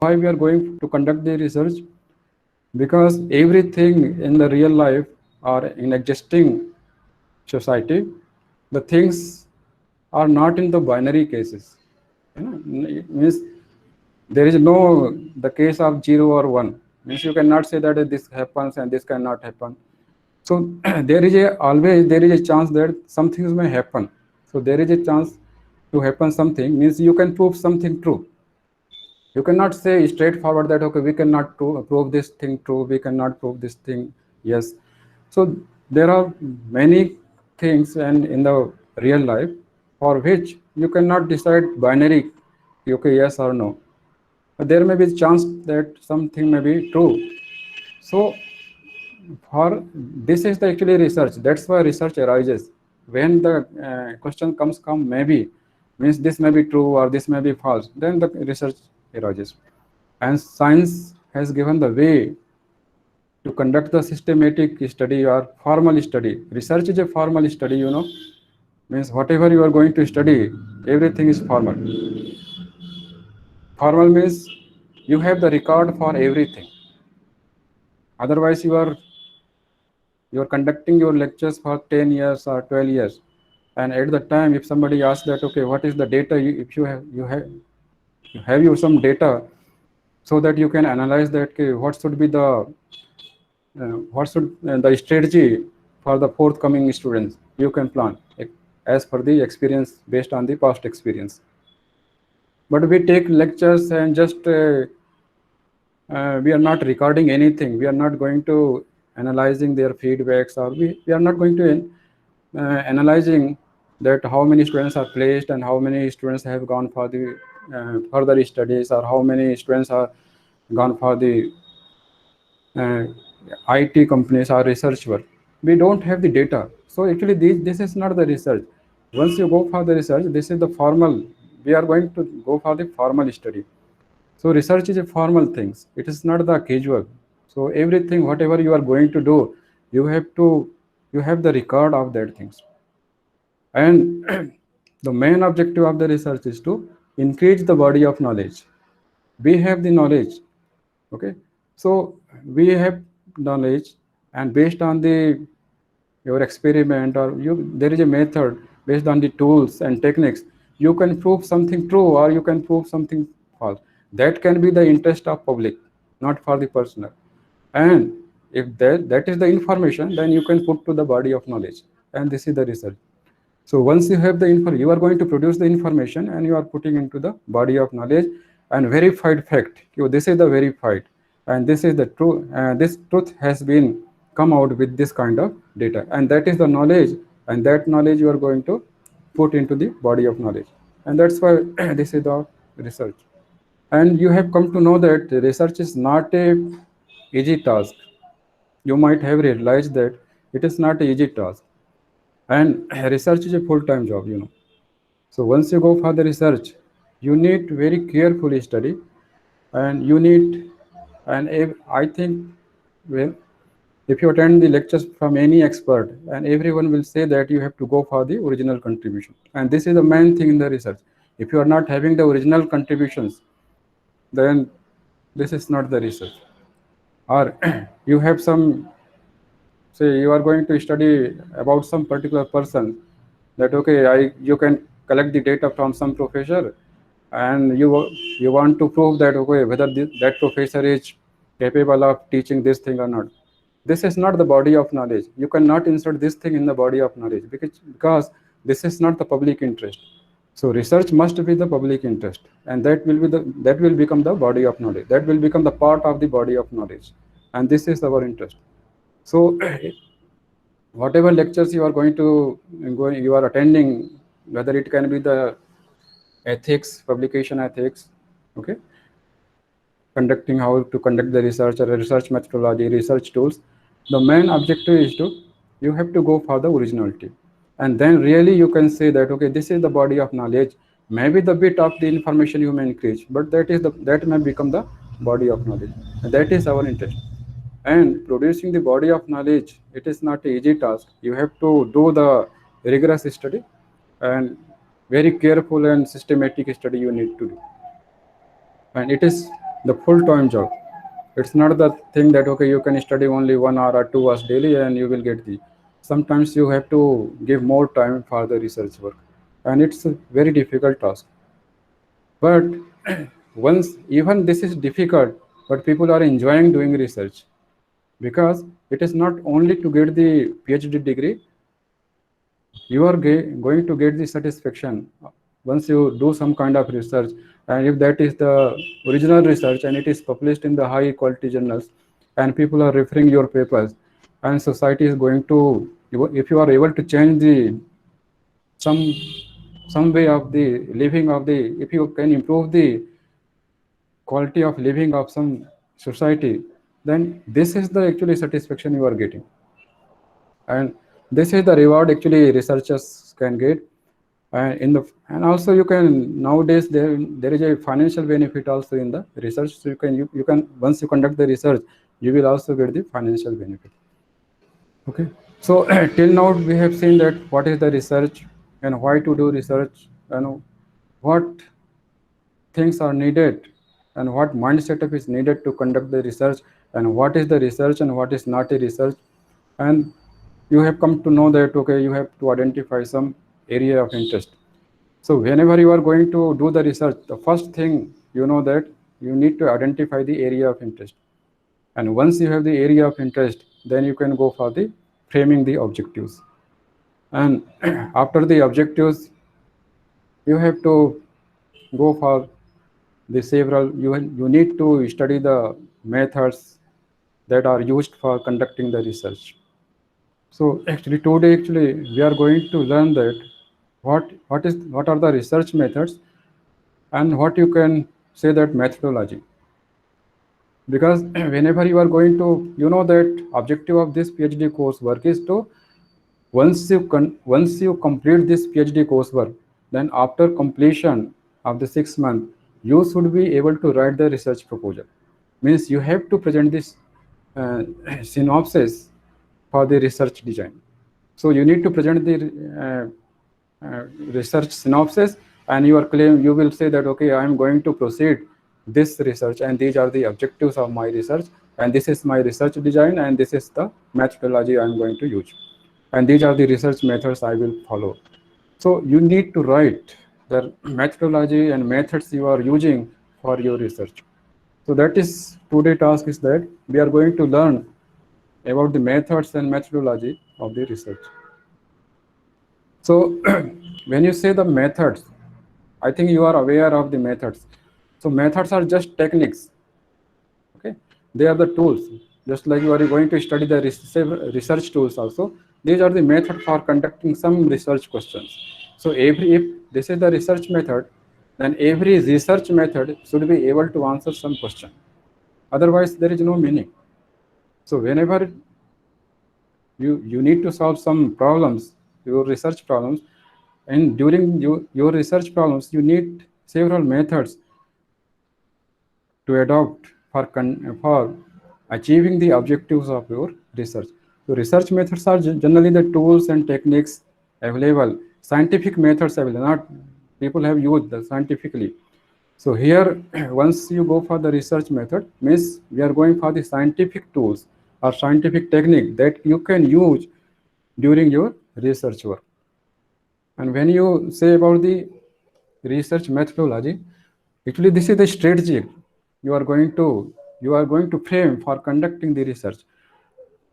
why we are going to conduct the research? Because everything in the real life or in existing society, the things are not in the binary cases. It means there is no the case of 0 or 1. Means you cannot say that this happens and this cannot happen. So there is a chance that some things may happen. So there is a chance to happen something, means you can prove something true. You cannot say straightforward that okay, we cannot prove this thing true, we cannot prove this thing yes. So there are many things and in the real life for which you cannot decide binary, okay, yes or no. There may be a chance that something may be true. So for this is the actually research. That's why research arises. When the question come maybe, means this may be true or this may be false, then the research arises. And science has given the way to conduct the systematic study or formal study. Research is a formal study, means whatever you are going to study, everything is formal. Formal means you have the record for everything. Otherwise, you are conducting your lectures for 10 years or 12 years, and at the time, if somebody asks that, okay, what is the data? If you have you some data, so that you can analyze that. Okay, what should be the strategy for the forthcoming students? You can plan as per the experience based on the past experience. But we take lectures and just we are not recording anything. We are not going to analyzing their feedbacks, or we are not going to analyzing that how many students are placed and how many students have gone for the further studies, or how many students are gone for the uh, IT companies or research work. We don't have the data. So actually this is not the research. Once you go for the research, this is the formal. We are going to go for the formal study. So research is a formal things. It is not the casual. So everything, whatever you are going to do, you have the record of that things. And the main objective of the research is to increase the body of knowledge. We have the knowledge, okay? So we have knowledge, and based on the your experiment, or there is a method based on the tools and techniques, you can prove something true or you can prove something false. That can be the interest of public, not for the personal. And if that is the information, then you can put to the body of knowledge, and this is the research. So once you have the info, you are going to produce the information and you are putting into the body of knowledge and verified fact. This is the verified, and this is the truth. This truth has been come out with this kind of data, and that is the knowledge, and that knowledge you are going to put into the body of knowledge, and that's why this is the research. And you have come to know that research is not a easy task. You might have realized that it is not a easy task, and research is a full-time job. So once you go for the research, you need very carefully study, and you need, and if, I think, well, if you attend the lectures from any expert, and everyone will say that you have to go for the original contribution, and this is the main thing in the research. If you are not having the original contributions, then this is not the research. Or you have some, say you are going to study about some particular person, that okay, you can collect the data from some professor, and you want to prove that okay, whether that professor is capable of teaching this thing or not. This is not the body of knowledge. You cannot insert this thing in the body of knowledge, because this is not the public interest. So research must be the public interest, and that will become the body of knowledge, that will become the part of the body of knowledge, and this is our interest. So whatever lectures you are you are attending, whether it can be the ethics, publication ethics, okay, conducting how to conduct the research, or research methodology, research tools, the main objective is to you have to go for the originality, and then really you can say that okay, this is the body of knowledge. Maybe the bit of the information you may increase, but that may become the body of knowledge, and that is our interest. And producing the body of knowledge, it is not an easy task. You have to do the rigorous study, and very careful and systematic study you need to do. And it is the full-time job. It's not the thing that okay, you can study only 1 hour or 2 hours daily and you will get the. Sometimes you have to give more time for the research work, and it's a very difficult task. But once even this is difficult, but people are enjoying doing research because it is not only to get the PhD degree, you are going to get the satisfaction once you do some kind of research, and if that is the original research and it is published in the high quality journals and people are referring your papers, and society is going to, if you are able to change the some some way of the living of the, if you can improve the quality of living of some society, then this is the actually satisfaction you are getting, and this is the reward actually researchers can get. In the, and also you can, nowadays there is a financial benefit also in the research, so you can, once you conduct the research, you will also get the financial benefit. Okay, so till now we have seen that what is the research and why to do research, and what things are needed and what mind setup is needed to conduct the research, and what is the research and what is not a research. And you have come to know that okay, you have to identify some area of interest. So whenever you are going to do the research, the first thing you know that you need to identify the area of interest, and once you have the area of interest, then you can go for the framing the objectives. And after the objectives, you have to go for the several, you need to study the methods that are used for conducting the research. So actually today actually we are going to learn that what are the research methods, and what you can say that methodology. Because whenever you are going to, you know that objective of this PhD coursework is to, once you complete this PhD coursework, then after completion of the 6 month, you should be able to write the research proposal. Means you have to present this uh, synopsis for the research design. So you need to present the research synopsis, and your claim, you will say that okay, I am going to proceed this research, and these are the objectives of my research, and this is my research design, and this is the methodology I am going to use, and these are the research methods I will follow. So you need to write the methodology and methods you are using for your research. So that is today task, is that we are going to learn about the methods and methodology of the research. So when you say the methods, I think you are aware of the methods. So methods are just techniques. Okay, they are the tools. Just like you are going to study the research tools also. These are the method for conducting some research questions. So if this is the research method, then every research method should be able to answer some question. Otherwise, there is no meaning. So whenever you need to solve some problems, your research problems, and during your research problems, you need several methods to adopt for achieving the objectives of your research. So research methods are generally the tools and techniques available, scientific methods available, not people have used the scientifically. So here, once you go for the research method, means we are going for the scientific tools or scientific technique that you can use during your research work. And when you say about the research methodology, actually this is the strategy you are going to frame for conducting the research.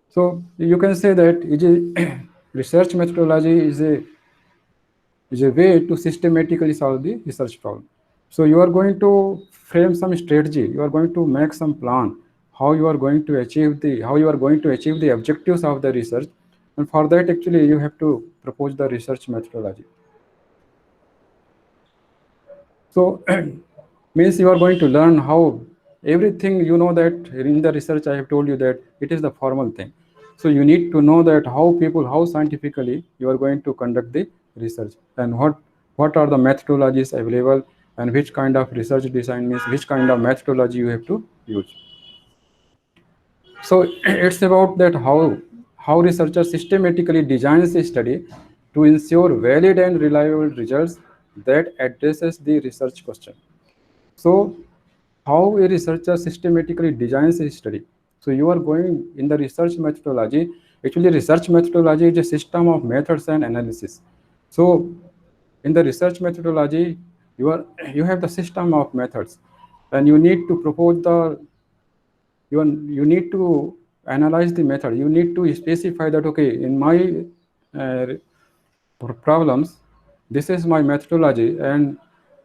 So you can say that it is research methodology is a way to systematically solve the research problem. So you are going to frame some strategy, you are going to make some plan how you are going to achieve the objectives of the research, and for that actually you have to propose the research methodology. So means you are going to learn how everything, you know that in the research I have told you that it is the formal thing. So you need to know that how scientifically you are going to conduct the research, and what are the methodologies available, and which kind of research design, means which kind of methodology you have to use. So it's about that how researchers systematically designs a study to ensure valid and reliable results that addresses the research question. So how a researcher systematically designs a study. So you are going in the research methodology. Actually, research methodology is a system of methods and analysis. So in the research methodology, you have the system of methods, and you need to propose the you need to analyze the method. You need to specify that okay, in my uh, problems, this is my methodology and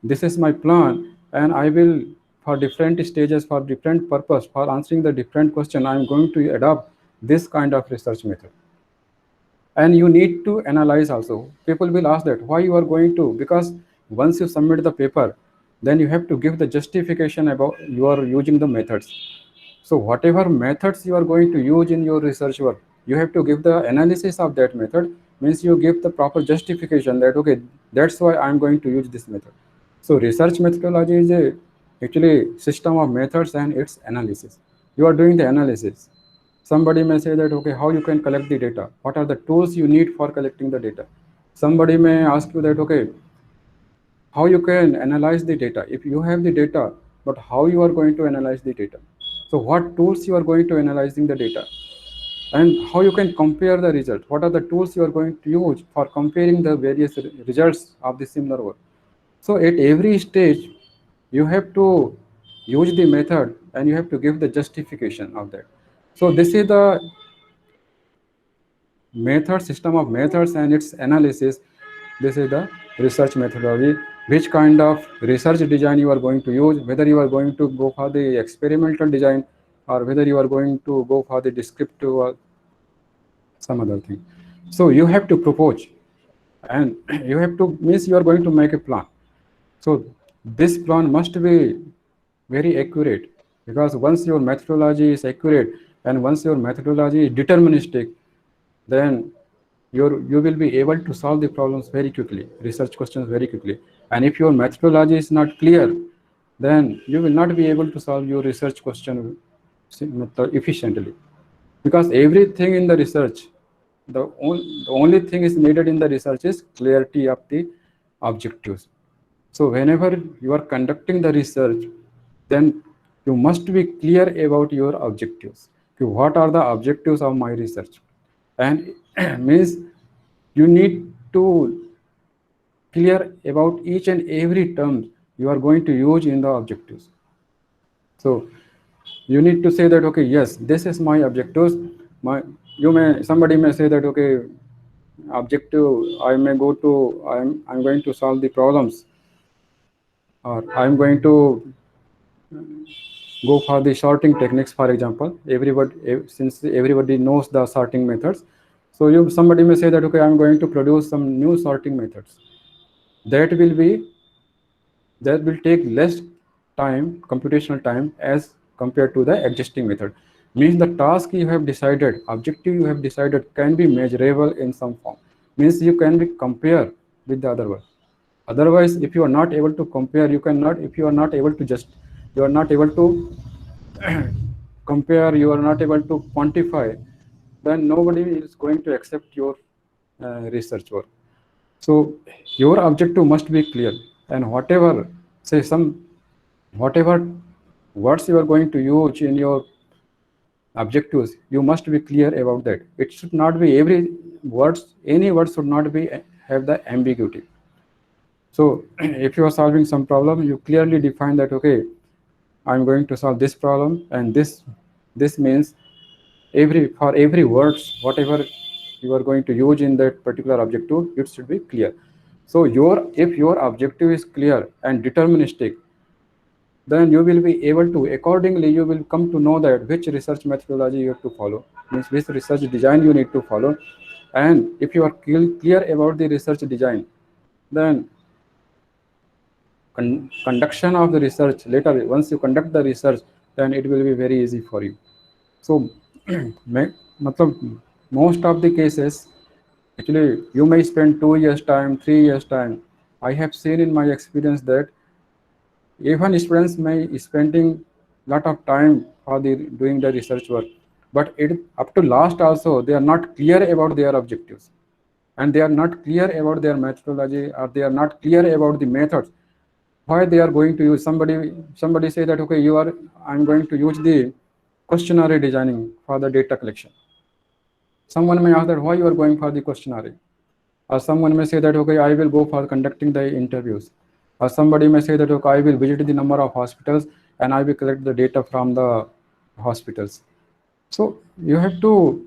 this is my plan, and I will, for different stages, for different purpose, for answering the different question, I am going to adopt this kind of research method. And you need to analyze also. People will ask that why you are going to, because once you submit the paper, then you have to give the justification about you are using the methods. So whatever methods you are going to use in your research work, you have to give the analysis of that method. Means you give the proper justification that okay, that's why I'm going to use this method. So research methodology is a actually system of methods and its analysis. You are doing the analysis. Somebody may say that okay, how you can collect the data, what are the tools you need for collecting the data. Somebody may ask you that okay, how you can analyze the data. If you have the data, but how you are going to analyze the data. So what tools you are going to analyzing the data, and how you can compare the result, what are the tools you are going to use for comparing the various results of the similar work. So at every stage you have to use the method and you have to give the justification of that. So this is the method system of methods and its analysis. This is the research methodology. Which kind of research design you are going to use, whether you are going to go for the experimental design or whether you are going to go for the descriptive or some other thing. So you have to propose, and you have to means you are going to make a plan. So this plan must be very accurate, because once your methodology is accurate and once your methodology is deterministic, then you will be able to solve the problems very quickly, research questions very quickly. And if your methodology is not clear, then you will not be able to solve your research question efficiently. Because everything in the research, the only thing is needed in the research is clarity of the objectives. So whenever you are conducting the research, then you must be clear about your objectives. Okay, what are the objectives of my research? And means you need to clear about each and every term you are going to use in the objectives. So you need to say that okay, yes, this is my objectives. My you may somebody may say that okay, objective I may go to, I'm going to solve the problems, or I'm going to go for the sorting techniques, for example. Everybody, since everybody knows the sorting methods, so you somebody may say that okay, I'm going to produce some new sorting methods. That will be that will take less time, computational time, as compared to the existing method. Means the task you have decided, objective you have decided, can be measurable in some form. Means you can be compare with the other one. Otherwise, if you are not able to compare, you cannot. If you are not able to just, you are not able to compare, you are not able to quantify, then nobody is going to accept your research work. So your objective must be clear, and whatever, say some, whatever words you are going to use in your objectives, you must be clear about that. It should not be every words, any word should not be have the ambiguity. So if you are solving some problem, you clearly define that okay, I'm going to solve this problem, and this means every, for every words, whatever you are going to use in that particular objective, it should be clear. So your, if your objective is clear and deterministic, then you will be able to, accordingly you will come to know that which research methodology you have to follow, means which research design you need to follow. And if you are clear about the research design, then conduction of the research later, once you conduct the research, then it will be very easy for you. So matlab, most of the cases, actually you may spend 2 years time, 3 years time. I have seen in my experience that even students may spending lot of time for the doing the research work, but it up to last also they are not clear about their objectives, and they are not clear about their methodology, or they are not clear about the methods. why they are going to use somebody say that okay I'm going to use the questionnaire designing for the data collection. Someone may ask that why you are going for the questionnaire, or someone may say that okay I will go for conducting the interviews, or somebody may say that okay I will visit the number of hospitals and I will collect the data from the hospitals. So you have to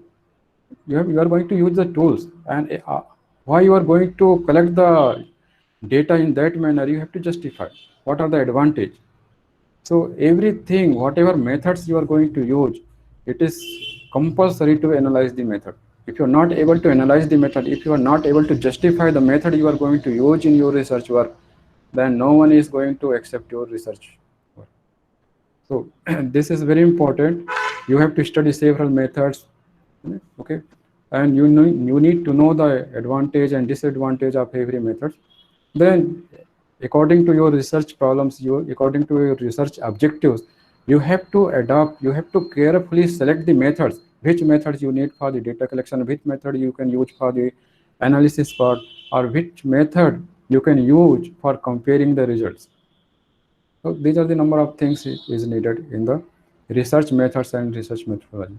you are going to use the tools, and why you are going to collect the data in that manner you have to justify what are the advantage. So everything whatever methods you are going to use, it is compulsory to analyze the method. If you are not able to analyze the method, if you are not able to justify the method you are going to use in your research work, then no one is going to accept your research work. So this is very important. You have to study several methods, okay, and you need to know the advantage and disadvantage of every method. Then, according to your research problems, according to your research objectives, you have to adopt. You have to carefully select the methods. Which methods you need for the data collection, which method you can use for the analysis part, or which method you can use for comparing the results. So these are the number of things is needed in the research methods and research methodology.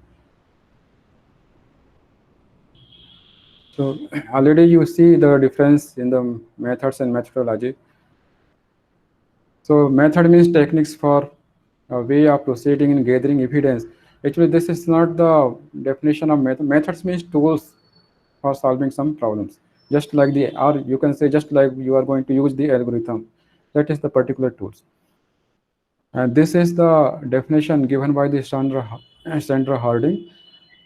So already you see the difference in the methods and methodology. So method means techniques for a way of proceeding in gathering evidence. Actually, this is not the definition of method. Methods means tools for solving some problems. Just like or you can say just like you are going to use the algorithm. That is the particular tools. And this is the definition given by the Sandra Harding.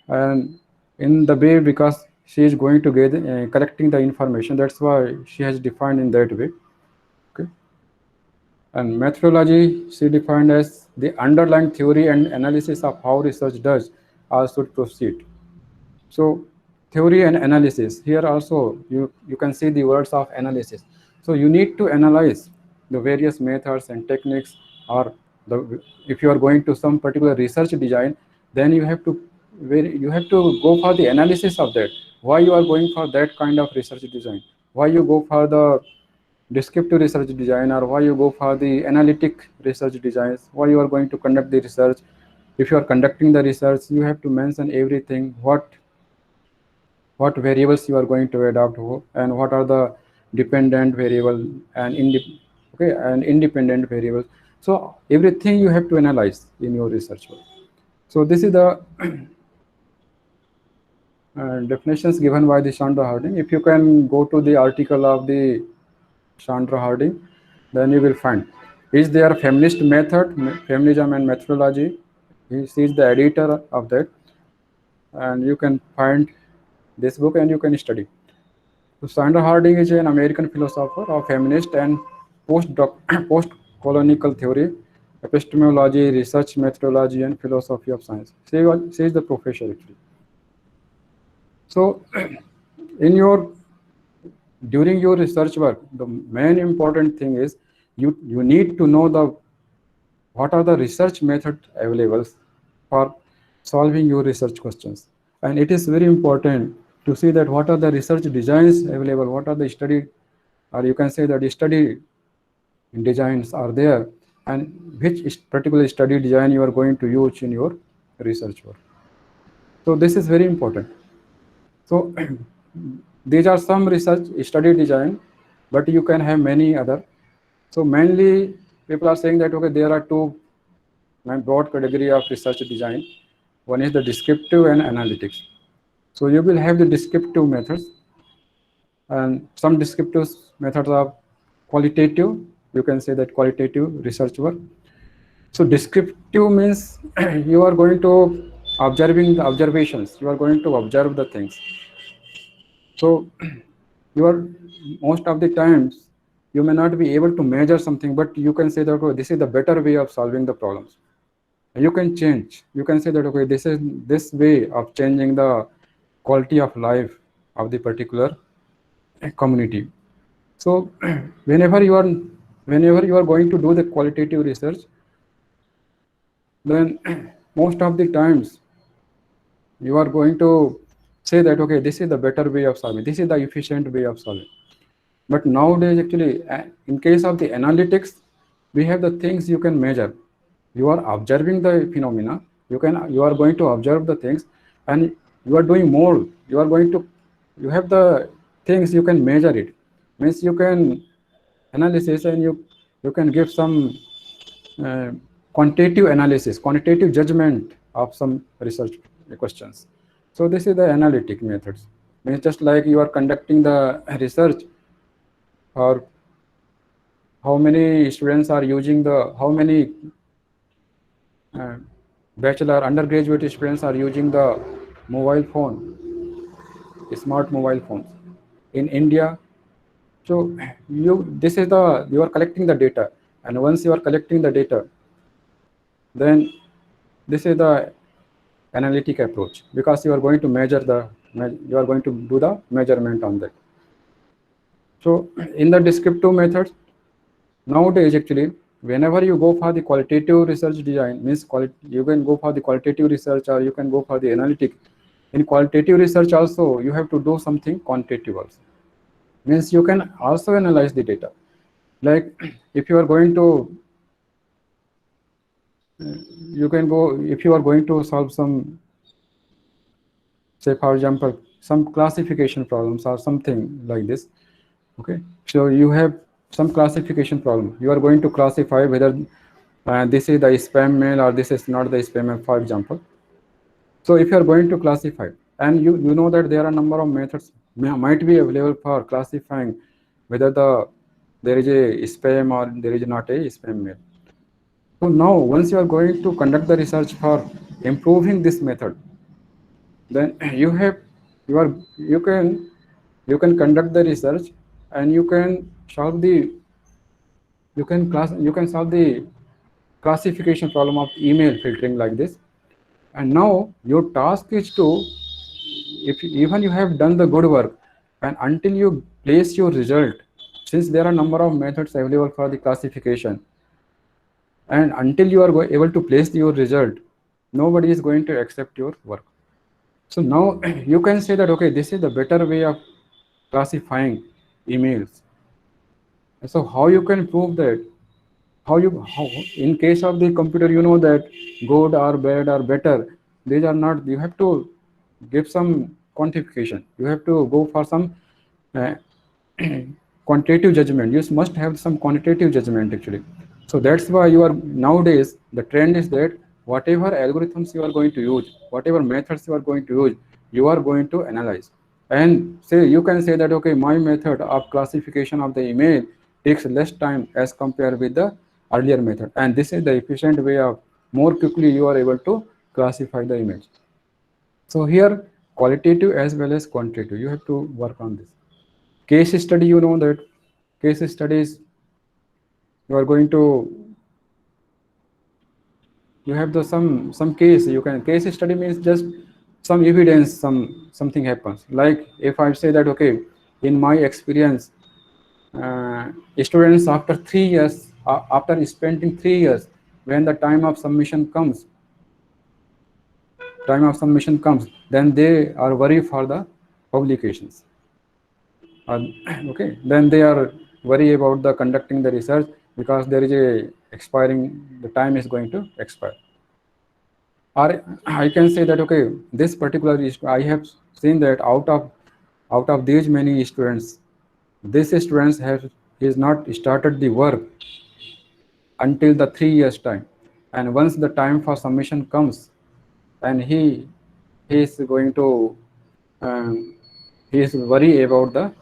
And in the way because she is going to get collecting the information, that's why she has defined in that way. Okay. And methodology she defined as the underlying theory and analysis of how research does or should proceed. So theory and analysis, here also you can see the words of analysis. So you need to analyze the various methods and techniques, or if you are going to some particular research design, then you have to go for the analysis of that. Why you are going for that kind of research design? Why you go for the descriptive research design, or why you go for the analytic research designs? Why you are going to conduct the research? If you are conducting the research, you have to mention everything, what variables you are going to adopt, and what are the dependent variable and independent variables. So everything you have to analyze in your research work. So this is the definitions given by the Chandra Harding. If you can go to the article of the Chandra Harding, then you will find is there feminist method, feminism and methodology. She is the editor of that, and you can find this book and you can study. So Sandra Harding is an American philosopher of feminist and post-colonial theory, epistemology, research methodology, and philosophy of science. She is the professor actually. So, during your research work, the main important thing is you need to know what are the research methods available for solving your research questions. And it is very important to see that what are the research designs available, what are the study, or you can say that the study designs are there, and which particular study design you are going to use in your research work. So this is very important. So these are some research study design, but you can have many other. So mainly people are saying that okay, there are two broad category of research design. One is the descriptive and analytics. So you will have the descriptive methods, and some descriptive methods are qualitative. You can say that qualitative research work. So descriptive means you are going to observing the observations. You are going to observe the things. So you are most of the times you may not be able to measure something, but you can say that oh, this is the better way of solving the problems. You can change. You can say that okay, this way of changing the quality of life of the particular community. So whenever you are going to do the qualitative research, then most of the times you are going to say that okay, this is the better way of solving, this is the efficient way of solving. But nowadays, actually, in case of the analytics, we have the things you can measure. You are observing the phenomena. You are going to observe the things, and you are doing more. You are going to you have the things you can measure it. Means you can analysis, and you can give some uh, quantitative analysis, quantitative judgment of some research questions. So this is the analytic methods. Means just like you are conducting the research, or how many students are using the how many uh, bachelor undergraduate students are using the mobile phone, smart mobile phones in India. So you this is the you are collecting the data, and once you are collecting the data, then this is the analytic approach, because you are going to measure the you are going to do the measurement on that. So in the descriptive methods, nowadays, actually, whenever you go for the qualitative research design, means you can go for the qualitative research, or you can go for the analytic. In qualitative research also, you have to do something quantitative also. Means you can also analyze the data. Like if you are going to, you can go, if you are going to solve some, say for example, some classification problems or something like this. Okay, so you have some classification problem. You are going to classify whether this is the spam mail or this is not the spam mail, for example. So if you are going to classify, and you know that there are a number of methods might be available for classifying whether there is a spam or there is not a spam mail. So now once you are going to conduct the research for improving this method, then you are you can conduct the research, and you can solve the you can solve the classification problem of email filtering like this. And now your task is to, if even you have done the good work, and until you place your result, since there are number of methods available for the classification, and until you are able to place your result, nobody is going to accept your work. So now you can say that, okay, this is the better way of classifying emails. So how you can prove that? How in case of the computer, you know that good or bad or better, these are not. You have to give some quantification. You have to go for some uh, quantitative judgment. You must have some quantitative judgment actually. So that's why you are nowadays the trend is that whatever algorithms you are going to use, whatever methods you are going to use, you are going to analyze. And say you can say that, okay, my method of classification of the email takes less time as compared with the earlier method, and this is the efficient way of more quickly you are able to classify the image. So here qualitative as well as quantitative, you have to work on this. Case study, you know that case studies, you are going to, you have the some case, you can case study means just some evidence, something happens. Like if I say that, okay, in my experience, uh, students after 3 years, after spending 3 years, when the time of submission comes, then they are worried for the publications. uh, okay, then they are worried about the conducting the research, because there is a expiring, the time is going to expire. Or I can say that, okay, this particular I have seen that out of these many students, these students have is not started the work until the 3 years time, and once the time for submission comes, and he is going to um, he is worried about the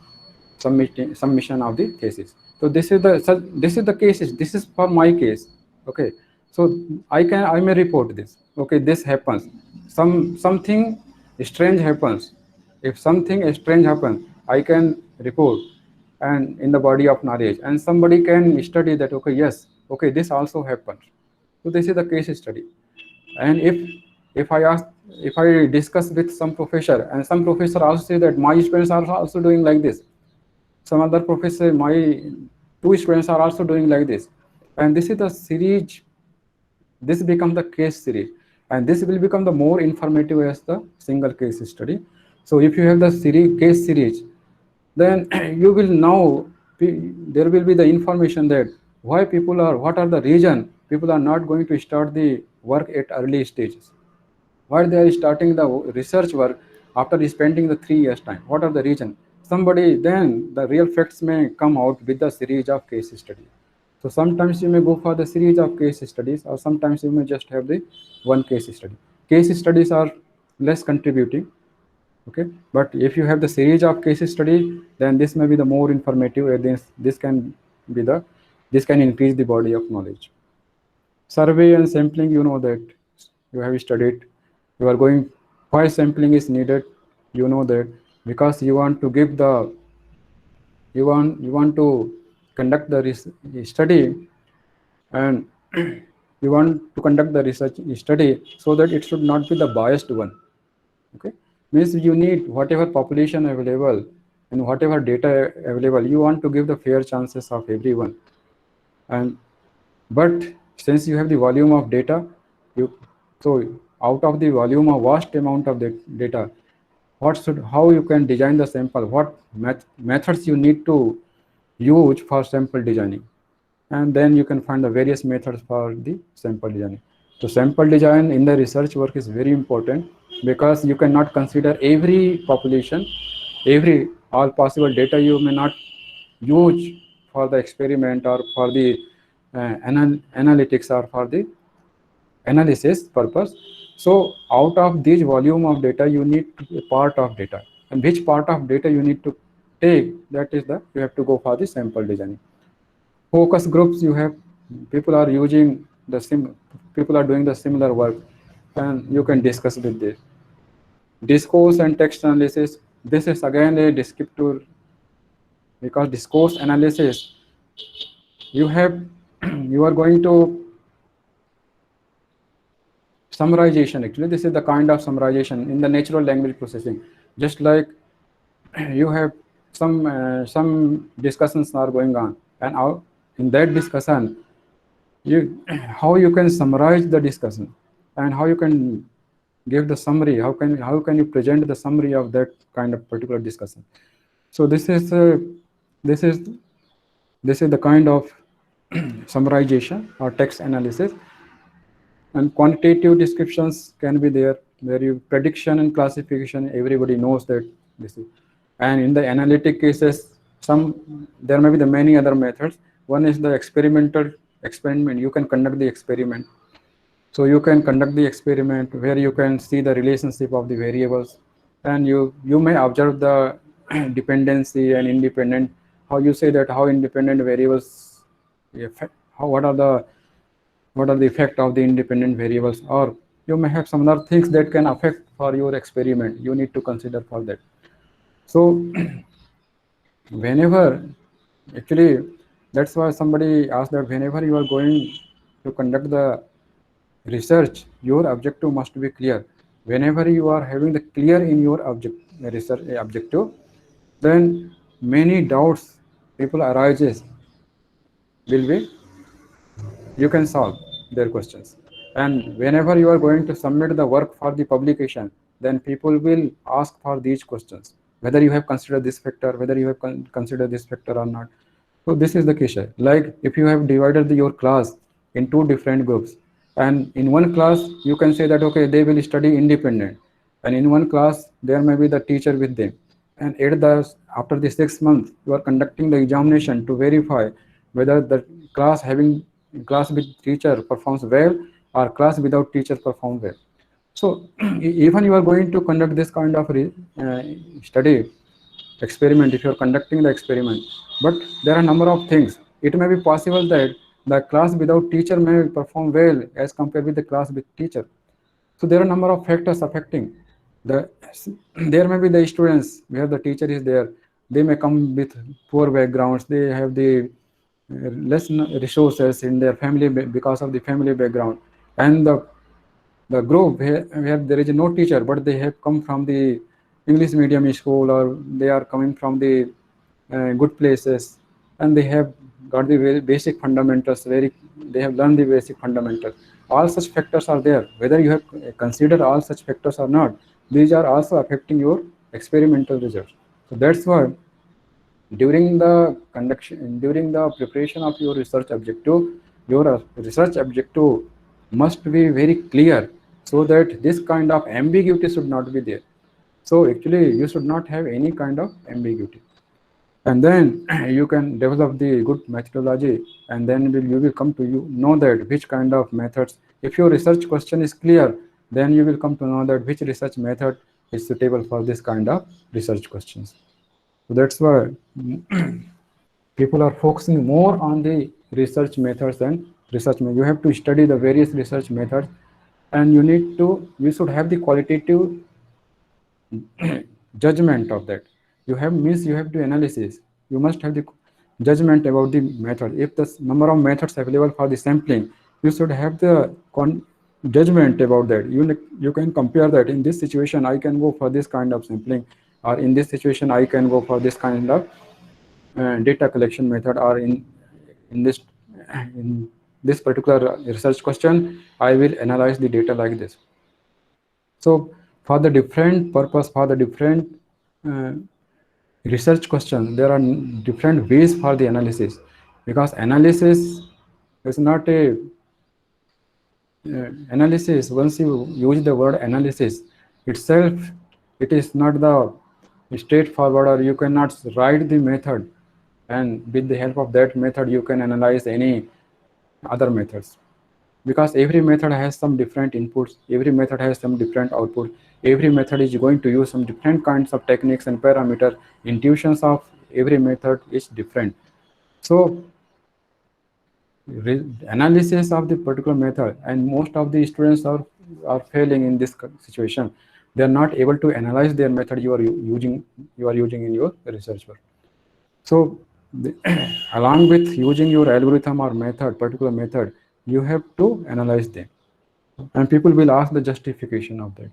submission of the cases. So this is the cases. This is for my case. Okay, so I may report this. Okay, this happens. Something strange happens. If something strange happens, I can report, and in the body of knowledge, and somebody can study that. Okay, yes. Okay, this also happened. So this is the case study. And if I ask, if I discuss with some professor, and some professor also say that my students are also doing like this, some other professor, my two students are also doing like this, and this is the series, this becomes the case series, and this will become the more informative as the single case study. So if you have the series case series, then you will know there will be the information that why people are, what are the reason people are not going to start the work at early stages, why they are starting the research work after spending the 3 years time, what are the reason. Somebody, then the real facts may come out with the series of case studies. So sometimes you may go for the series of case studies, or sometimes you may just have the one case study. Case studies are less contributing, okay, but if you have the series of case study, then this may be the more informative, and this can be the, this can increase the body of knowledge. Survey and sampling, you know that, you have studied, you are going, why sampling is needed, you know that, because you want to give the, you want to conduct the study, and you want to conduct the research study so that it should not be the biased one, okay. Means you need whatever population available and whatever data available, you want to give the fair chances of everyone. And but since you have the volume of data, you, so out of the volume of vast amount of the data, how you can design the sample, what methods you need to use for sample designing, and then you can find the various methods for the sample designing. So sample design in the research work is very important, because you cannot consider every population, every all possible data you may not use for the experiment or for the analytics or for the analysis purpose. So out of this volume of data, you need a part of data, and which part of data you need to take, that is the, you have to go for the sample designing. Focus groups, you have, people are using the people are doing the similar work, and you can discuss with this. Discourse and text analysis, this is again a descriptive, because discourse analysis, you have you are going to summarization, actually this is the kind of summarization in the natural language processing. Just like you have some discussions are going on, and in that discussion, you, how you can summarize the discussion, and how you can give the summary, how can you present the summary of that kind of particular discussion. So this is this is the kind of summarization or text analysis. And quantitative descriptions can be there, where you prediction and classification, everybody knows that this is. And in the analytic cases, there may be the many other methods. One is the experimental experiment, you can conduct the experiment. So you can conduct the experiment where you can see the relationship of the variables, and you may observe the dependency and independent, how you say that, how independent variables affect, how, what are the effect of the independent variables, or you may have some other things that can affect for your experiment, you need to consider for that. So whenever, actually that's why somebody asked that whenever you are going to conduct the research, your objective must be clear. Whenever you are having the clear in your research objective, then many doubts people arises will be, you can solve their questions. And whenever you are going to submit the work for the publication, then people will ask for these questions, whether you have considered this factor, whether you have considered this factor or not. So this is the case. Like if you have divided your class in two different groups, and in one class you can say that okay, they will study independent, and in one class there may be the teacher with them, and after the 6 months you are conducting the examination to verify whether the class with teacher performs well, or class without teacher perform well. So even you are going to conduct this kind of study experiment, if you are conducting the experiment, but there are a number of things. It may be possible that the class without teacher may perform well as compared with the class with teacher. So there are a number of factors affecting the. There may be the students where the teacher is there. They may come with poor backgrounds. They have the less resources in their family because of the family background, and the group where there is no teacher, but they have come from the English medium school, or they are coming from the good places, and they have got the very basic fundamentals, they have learned the basic fundamentals. All such factors are there. Whether you have considered all such factors or not, these are also affecting your experimental results. So that's why during the conduction, during the preparation of your research objective, your research objective must be very clear, so that this kind of ambiguity should not be there. So actually you should not have any kind of ambiguity, and then you can develop the good methodology, and then you will come to know that which kind of methods, if your research question is clear, then you will come to know that which research method is suitable for this kind of research questions. So that's why people are focusing more on the research methods than research methods. You have to study the various research methods, and you should have the qualitative judgment of that. You have means you have to analysis. You must have the judgment about the method. If the number of methods available for the sampling, you should have the judgment about that. You can compare that. In this situation, I can go for this kind of sampling, or in this situation, I can go for this kind of data collection method, or in this in this particular research question, I will analyze the data like this. So for the different purpose, for the different uh, research question, there are different ways for the analysis, because analysis is not a analysis. Once you use the word analysis itself, it is not the straightforward, or you cannot write the method, and with the help of that method you can analyze any other methods, because every method has some different inputs, every method has some different output, every method is going to use some different kinds of techniques and parameters. Intuitions of every method is different. So analysis of the particular method, and most of the students are failing in this situation. They are not able to analyze their method you are using in your research work. So the, along with using your algorithm or method, particular method, you have to analyze them, and people will ask the justification of that.